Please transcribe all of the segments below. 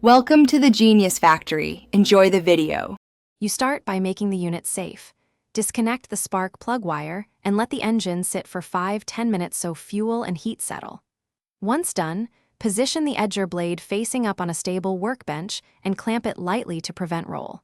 Welcome to the Genius Factory. Enjoy the video. You start by making the unit safe. Disconnect the spark plug wire and let the engine sit for 5–10 minutes so fuel and heat settle. Once done, position the edger blade facing up on a stable workbench and clamp it lightly to prevent roll.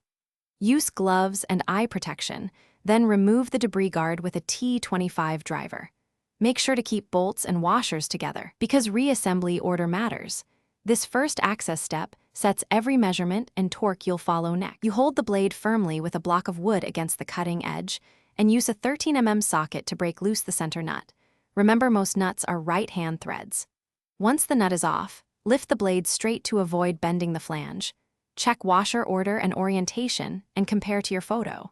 Use gloves and eye protection, then remove the debris guard with a T25 driver. Make sure to keep bolts and washers together, because reassembly order matters. This first access step sets every measurement and torque you'll follow next. You hold the blade firmly with a block of wood against the cutting edge and use a 13 mm socket to break loose the center nut. Remember, most nuts are right-hand threads. Once the nut is off, lift the blade straight to avoid bending the flange. Check washer order and orientation and compare to your photo.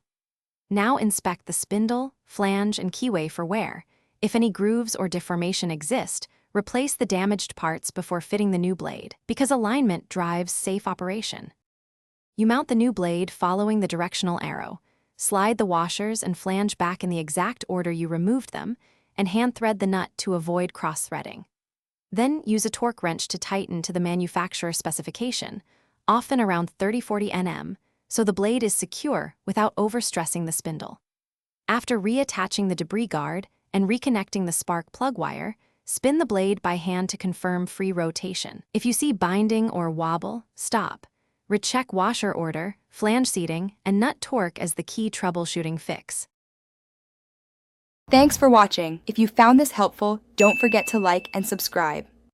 Now inspect the spindle, flange, and keyway for wear. If any grooves or deformation exist, replace the damaged parts before fitting the new blade, because alignment drives safe operation. You mount the new blade following the directional arrow. Slide the washers and flange back in the exact order you removed them, and hand thread the nut to avoid cross-threading. Then use a torque wrench to tighten to the manufacturer specification, often around 30–40 Nm, so the blade is secure without overstressing the spindle. After reattaching the debris guard and reconnecting the spark plug wire, spin the blade by hand to confirm free rotation. If you see binding or wobble, stop. Recheck washer order, flange seating, and nut torque as the key troubleshooting fix. Thanks for watching. If you found this helpful, don't forget to like and subscribe.